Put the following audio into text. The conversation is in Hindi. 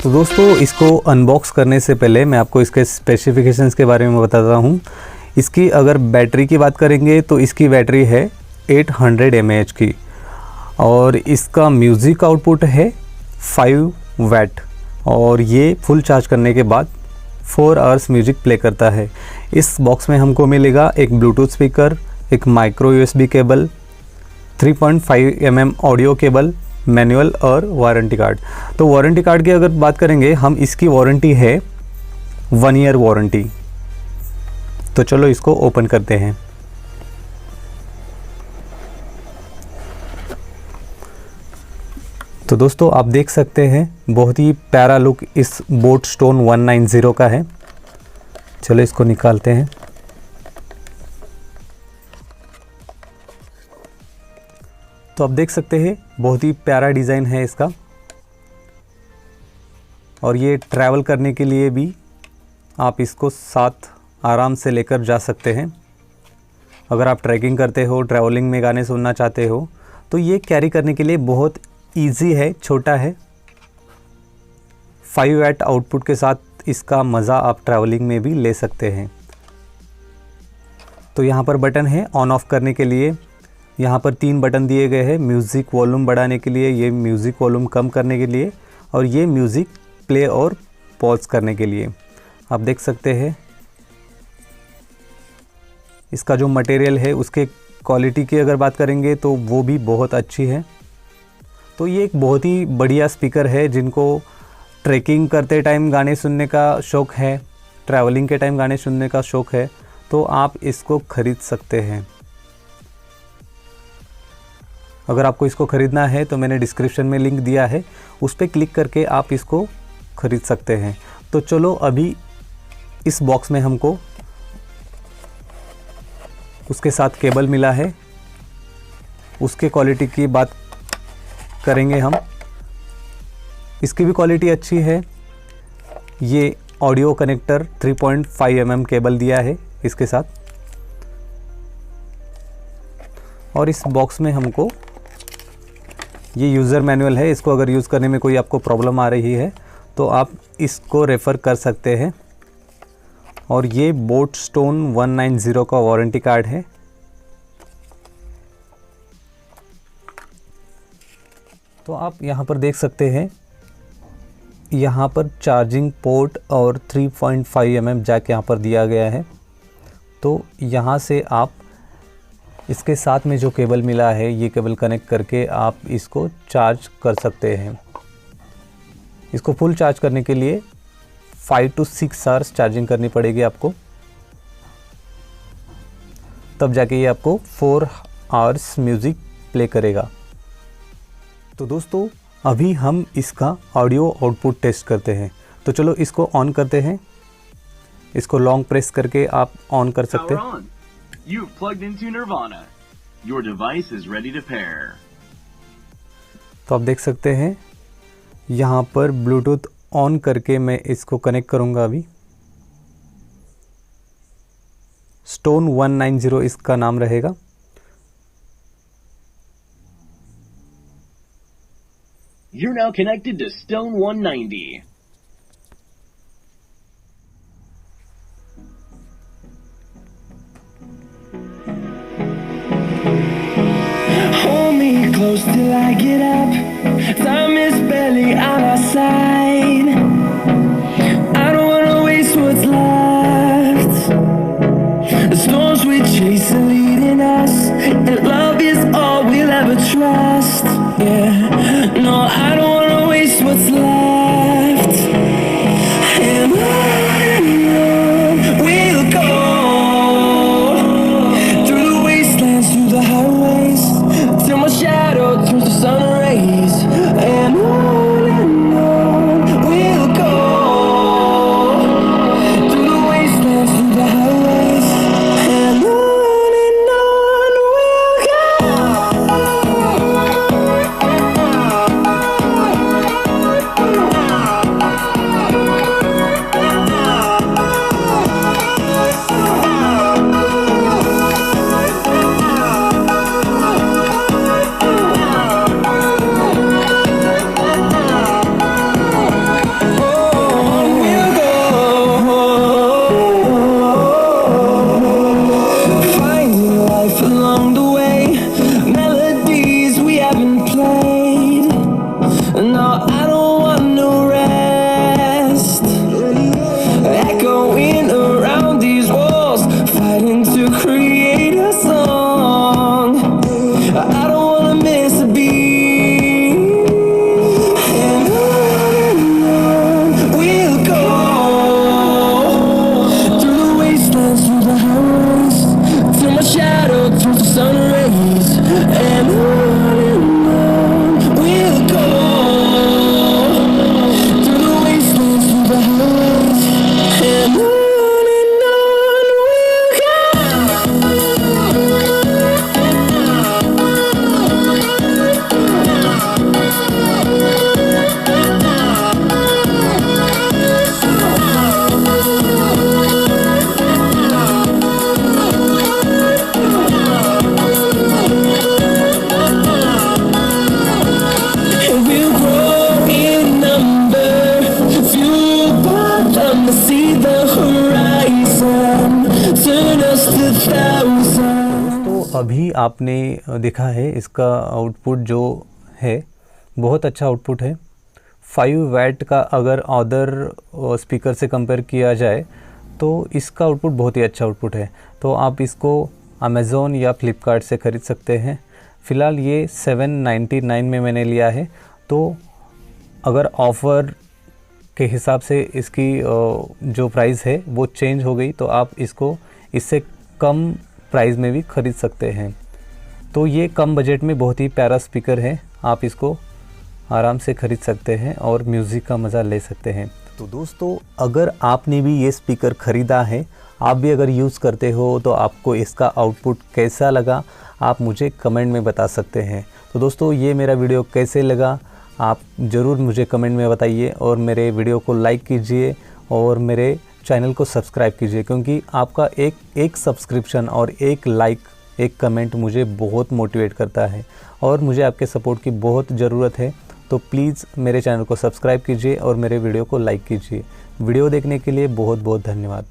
तो दोस्तों, इसको अनबॉक्स करने से पहले मैं आपको इसके स्पेसिफिकेशंस के बारे में बताता हूँ। इसकी अगर बैटरी की बात करेंगे तो इसकी बैटरी है 800 mAh की और इसका म्यूज़िक आउटपुट है 5 वैट और ये फुल चार्ज करने के बाद 4 आवर्स म्यूज़िक प्ले करता है। इस बॉक्स में हमको मिलेगा एक ब्लूटूथ स्पीकर, एक micro USB cable, 3.5 mm audio cable, manual और वारंटी कार्ड। तो वारंटी कार्ड की अगर बात करेंगे हम, इसकी वारंटी है 1 ईयर वारंटी। तो चलो इसको ओपन करते हैं। तो दोस्तों, आप देख सकते हैं बहुत ही प्यारा लुक इस बोट स्टोन 190 का है। चलो इसको निकालते हैं। तो आप देख सकते हैं बहुत ही प्यारा डिज़ाइन है इसका और ये ट्रैवल करने के लिए भी आप इसको साथ आराम से लेकर जा सकते हैं। अगर आप ट्रैकिंग करते हो, ट्रैवलिंग में गाने सुनना चाहते हो तो ये कैरी करने के लिए बहुत इजी है, छोटा है। 5 वैट आउटपुट के साथ इसका मज़ा आप ट्रैवलिंग में भी ले सकते हैं। तो यहाँ पर बटन है ऑन ऑफ करने के लिए। यहाँ पर 3 बटन दिए गए हैं, म्यूज़िक वॉल्यूम बढ़ाने के लिए, ये म्यूज़िक वॉल्यूम कम करने के लिए और ये म्यूज़िक प्ले और पॉज करने के लिए। आप देख सकते हैं इसका जो मटेरियल है उसके क्वालिटी की अगर बात करेंगे तो वो भी बहुत अच्छी है। तो ये एक बहुत ही बढ़िया स्पीकर है। जिनको ट्रैकिंग करते टाइम गाने सुनने का शौक़ है, ट्रैवलिंग के टाइम गाने सुनने का शौक़ है तो आप इसको ख़रीद सकते हैं। अगर आपको इसको ख़रीदना है तो मैंने डिस्क्रिप्शन में लिंक दिया है, उस पर क्लिक करके आप इसको ख़रीद सकते हैं। तो चलो, अभी इस बॉक्स में हमको उसके साथ केबल मिला है, उसके क्वालिटी की बात करेंगे हम। इसकी भी क्वालिटी अच्छी है। ये ऑडियो कनेक्टर 3.5 mm केबल दिया है इसके साथ और इस बॉक्स में हमको ये यूज़र मैनुअल है। इसको अगर यूज़ करने में कोई आपको प्रॉब्लम आ रही है तो आप इसको रेफ़र कर सकते हैं। और ये बोट स्टोन 190 का वारंटी कार्ड है। तो आप यहाँ पर देख सकते हैं, यहाँ पर चार्जिंग पोर्ट और 3.5 mm जैक यहाँ पर दिया गया है। तो यहाँ से आप इसके साथ में जो केबल मिला है ये केबल कनेक्ट करके आप इसको चार्ज कर सकते हैं। इसको फुल चार्ज करने के लिए 5 to 6 आवर्स चार्जिंग करनी पड़ेगी आपको, तब जाके ये आपको 4 आवर्स म्यूज़िक प्ले करेगा। तो दोस्तों, अभी हम इसका ऑडियो आउटपुट टेस्ट करते हैं। तो चलो इसको ऑन करते हैं। इसको लॉन्ग प्रेस करके आप ऑन कर सकते हैं। You've plugged into Nirvana. Your device is ready to pair. तो आप देख सकते हैं यहाँ पर ब्लूटूथ ऑन करके मैं इसको कनेक्ट करूँगा। अभी स्टोन 190 इसका नाम रहेगा। You're now connected to Stone 190. Close till I get up. Time is barely on our side. I don't wanna waste what's left. The storms we chase are leading us, and love is all we'll ever trust. Yeah, no, I don't wanna waste what's left. And on we'll go, through the wastelands, through the highways, till my shadow turns to sun rays. And on we'll go, through the wastelands, through the highways. And on we'll go. I don't wanna miss a beat. And on we'll go, through the wastelands, through the highways, till my shadow turns to sun rays. And on we'll go, through the wastelands, through the highways, and on we'll go. And we'll grow in number, fueled by them to see the horizon, turn us to thousands. तो अभी आपने देखा है इसका आउटपुट जो है बहुत अच्छा आउटपुट है। 5 वैट का अगर अदर स्पीकर से कंपेयर किया जाए तो इसका आउटपुट बहुत ही अच्छा आउटपुट है। तो आप इसको अमेज़ॉन या फ्लिपकार्ट से ख़रीद सकते हैं। फ़िलहाल ये 799 में मैंने लिया है। तो अगर ऑफ़र के हिसाब से इसकी जो प्राइस है वो चेंज हो गई तो आप इसको इससे कम प्राइस में भी ख़रीद सकते हैं। तो ये कम बजट में बहुत ही प्यारा स्पीकर है, आप इसको आराम से ख़रीद सकते हैं और म्यूज़िक का मज़ा ले सकते हैं। तो दोस्तों, अगर आपने भी ये स्पीकर ख़रीदा है, आप भी अगर यूज़ करते हो तो आपको इसका आउटपुट कैसा लगा आप मुझे कमेंट में बता सकते हैं। तो दोस्तों, ये मेरा वीडियो कैसे लगा आप ज़रूर मुझे कमेंट में बताइए और मेरे वीडियो को लाइक कीजिए और मेरे चैनल को सब्सक्राइब कीजिए, क्योंकि आपका एक सब्सक्रिप्शन और एक लाइक, एक कमेंट मुझे बहुत मोटिवेट करता है और मुझे आपके सपोर्ट की बहुत ज़रूरत है। तो प्लीज़ मेरे चैनल को सब्सक्राइब कीजिए और मेरे वीडियो को लाइक कीजिए। वीडियो देखने के लिए बहुत बहुत धन्यवाद।